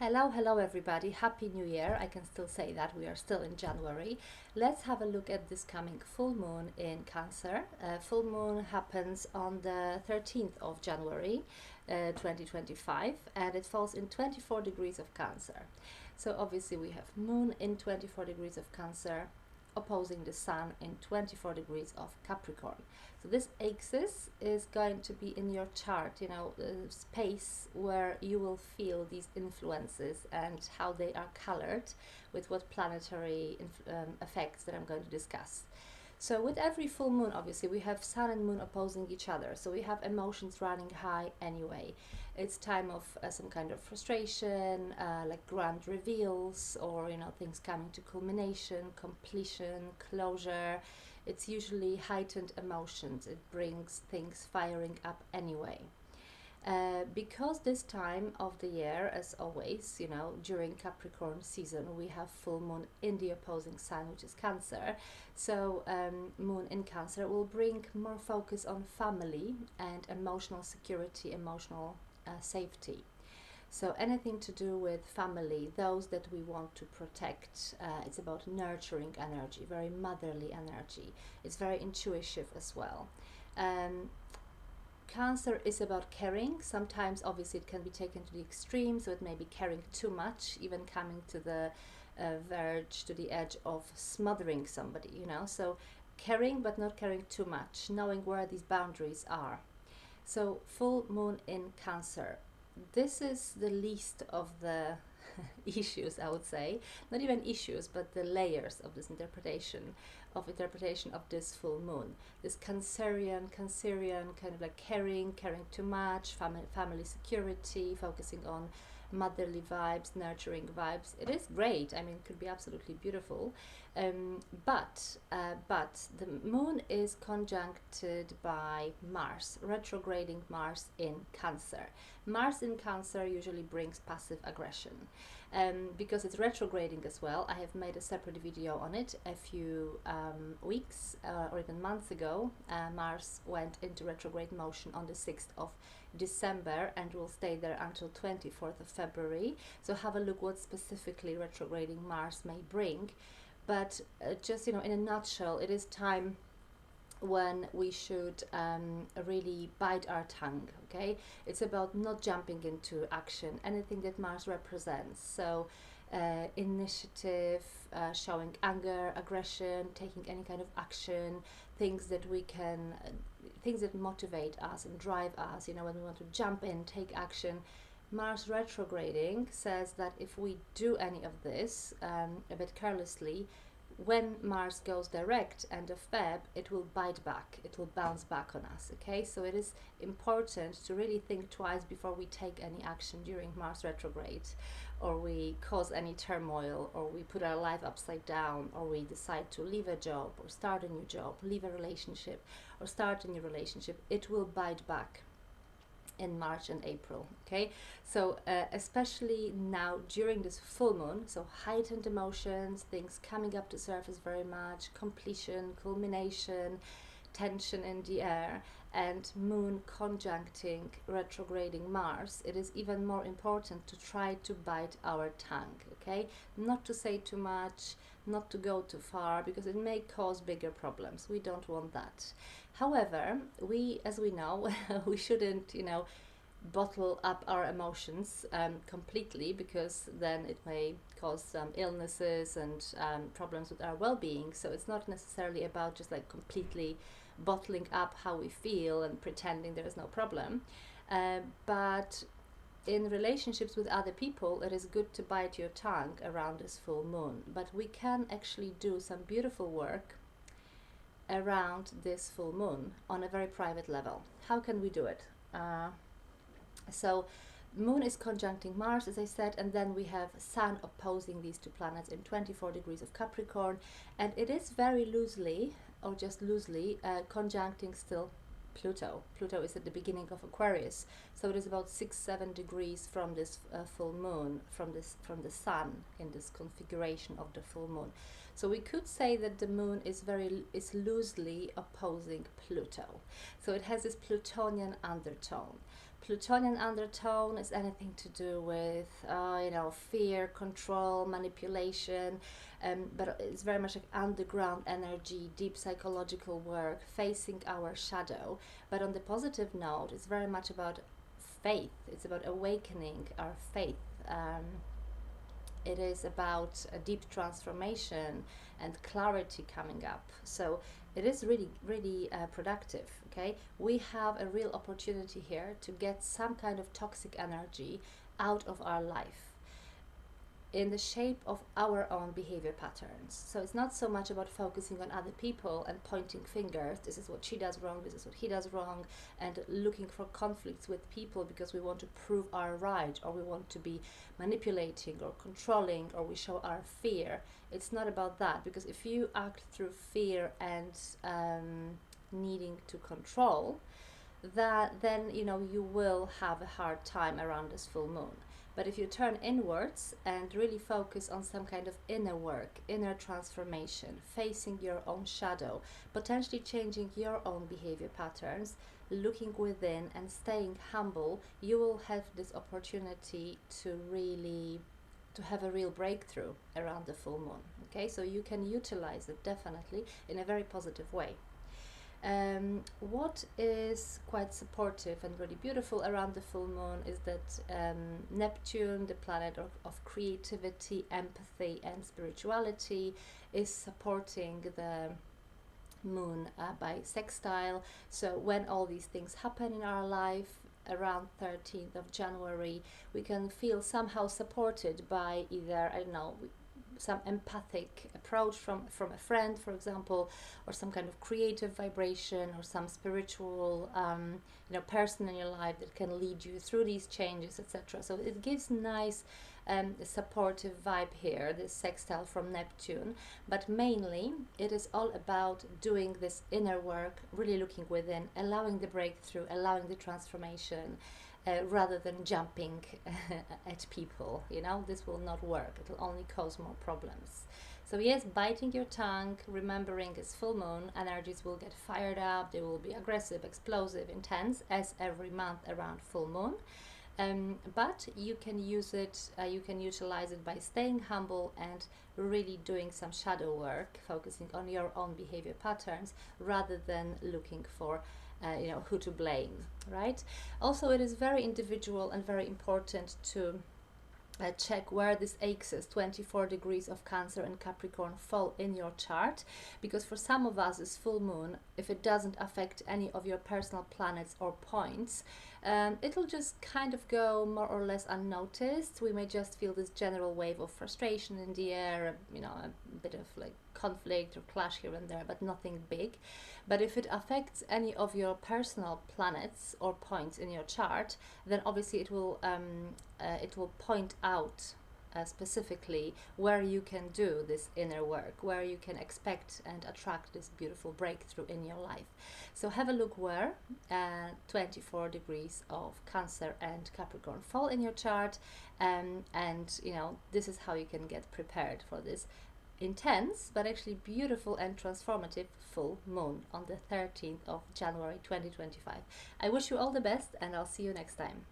Hello everybody. Happy New Year. I can still say that we are still in January. Let's have a look at this coming full moon in Cancer. Full moon happens on the 13th of January 2025 and it falls in 24 degrees of Cancer. So obviously we have moon in 24 degrees of Cancer opposing the sun in 24 degrees of Capricorn. So this axis is going to be in your chart, space where you will feel these influences and how they are colored with what planetary effects that I'm going to discuss. So with every full moon, obviously, we have sun and moon opposing each other. So we have emotions running high anyway. It's time of some kind of frustration, like grand reveals or, things coming to culmination, completion, closure. It's usually heightened emotions. It brings things firing up anyway. Because this time of the year, as always, during Capricorn season, we have full moon in the opposing sign, which is Cancer. So moon in Cancer will bring more focus on family and emotional security, emotional safety. So anything to do with family, those that we want to protect, it's about nurturing energy, very motherly energy. It's very intuitive as well. Cancer is about caring. Sometimes, obviously, it can be taken to the extreme, so it may be caring too much, even coming to the verge, to the edge of smothering somebody, So caring, but not caring too much, knowing where these boundaries are. So full moon in Cancer. This is the least of the issues, I would say. Not even issues, but the layers of this interpretation of this full moon. This Cancerian kind of like caring too much, family security, focusing on motherly vibes, nurturing vibes. It is great. I mean, it could be absolutely beautiful. But the moon is conjuncted by Mars, retrograding Mars in Cancer. Mars in Cancer usually brings passive aggression. Because it's retrograding as well. I have made a separate video on it a few weeks or even months ago. Mars went into retrograde motion on the 6th of December and will stay there until 24th of February. So have a look what specifically retrograding Mars may bring. But just, in a nutshell, it is time when we should really bite our tongue, okay? It's about not jumping into action, anything that Mars represents. So initiative, showing anger, aggression, taking any kind of action, things that we can, things that motivate us and drive us, when we want to jump in, take action. Mars retrograding says that if we do any of this a bit carelessly, when Mars goes direct end of Feb, it will bite back, it will bounce back on us, okay? So it is important to really think twice before we take any action during Mars retrograde, or we cause any turmoil, or we put our life upside down, or we decide to leave a job, or start a new job, leave a relationship, or start a new relationship. It will bite back in March and April, okay? So especially now during this full moon, so heightened emotions, things coming up to surface very much, completion, culmination, tension in the air, and moon conjuncting retrograding Mars, it is even more important to try to bite our tongue, okay? Not to say too much, not to go too far, because it may cause bigger problems. We don't want that. However, as we know, we shouldn't, bottle up our emotions completely, because then it may cause some illnesses and problems with our well-being. So it's not necessarily about just like completely bottling up how we feel and pretending there is no problem. But in relationships with other people, it is good to bite your tongue around this full moon. But we can actually do some beautiful work around this full moon on a very private level. How can we do it? So moon is conjuncting Mars, as I said, and then we have sun opposing these two planets in 24 degrees of Capricorn, and it is very loosely, or just loosely, conjuncting still Pluto. Pluto is at the beginning of Aquarius, so it is about 6-7 degrees from this full moon, from the sun in this configuration of the full moon. So we could say that the moon is loosely opposing Pluto. So it has this Plutonian undertone. Plutonian undertone is anything to do with, fear, control, manipulation, but it's very much like underground energy, deep psychological work, facing our shadow. But on the positive note, it's very much about faith. It's about awakening our faith. It is about a deep transformation and clarity coming up. So it is really, really productive. Okay, we have a real opportunity here to get some kind of toxic energy out of our life in the shape of our own behavior patterns. So it's not so much about focusing on other people and pointing fingers, this is what she does wrong, this is what he does wrong, and looking for conflicts with people because we want to prove our right, or we want to be manipulating or controlling, or we show our fear. It's not about that, because if you act through fear and needing to control, then you will have a hard time around this full moon. But if you turn inwards and really focus on some kind of inner work, inner transformation, facing your own shadow, potentially changing your own behavior patterns, looking within and staying humble, you will have this opportunity to have a real breakthrough around the full moon. Okay, so you can utilize it definitely in a very positive way. What is quite supportive and really beautiful around the full moon is that Neptune, the planet of creativity, empathy, and spirituality, is supporting the moon by sextile. So when all these things happen in our life around 13th of January, we can feel somehow supported by either, some empathic approach from a friend, for example, or some kind of creative vibration, or some spiritual person in your life that can lead you through these changes, etc. So it gives nice supportive vibe here, this sextile from Neptune. But mainly it is all about doing this inner work, really looking within, allowing the breakthrough, allowing the transformation, rather than jumping at people. This will not work. It will only cause more problems. So yes, biting your tongue, remembering it's full moon, energies will get fired up. They will be aggressive, explosive, intense, as every month around full moon. But you can use it, you can utilize it by staying humble and really doing some shadow work, focusing on your own behavior patterns rather than looking for who to blame, right? Also, it is very individual and very important to check where this axis 24 degrees of Cancer and Capricorn fall in your chart, because for some of us this full moon, if it doesn't affect any of your personal planets or points, it'll just kind of go more or less unnoticed. We may just feel this general wave of frustration in the air, a bit of like conflict or clash here and there, but nothing big. But if it affects any of your personal planets or points in your chart, then obviously it will point out specifically where you can do this inner work, where you can expect and attract this beautiful breakthrough in your life. So have a look where 24 degrees of Cancer and Capricorn fall in your chart, and this is how you can get prepared for this intense but actually beautiful and transformative full moon on the 13th of January 2025. I wish you all the best, and I'll see you next time.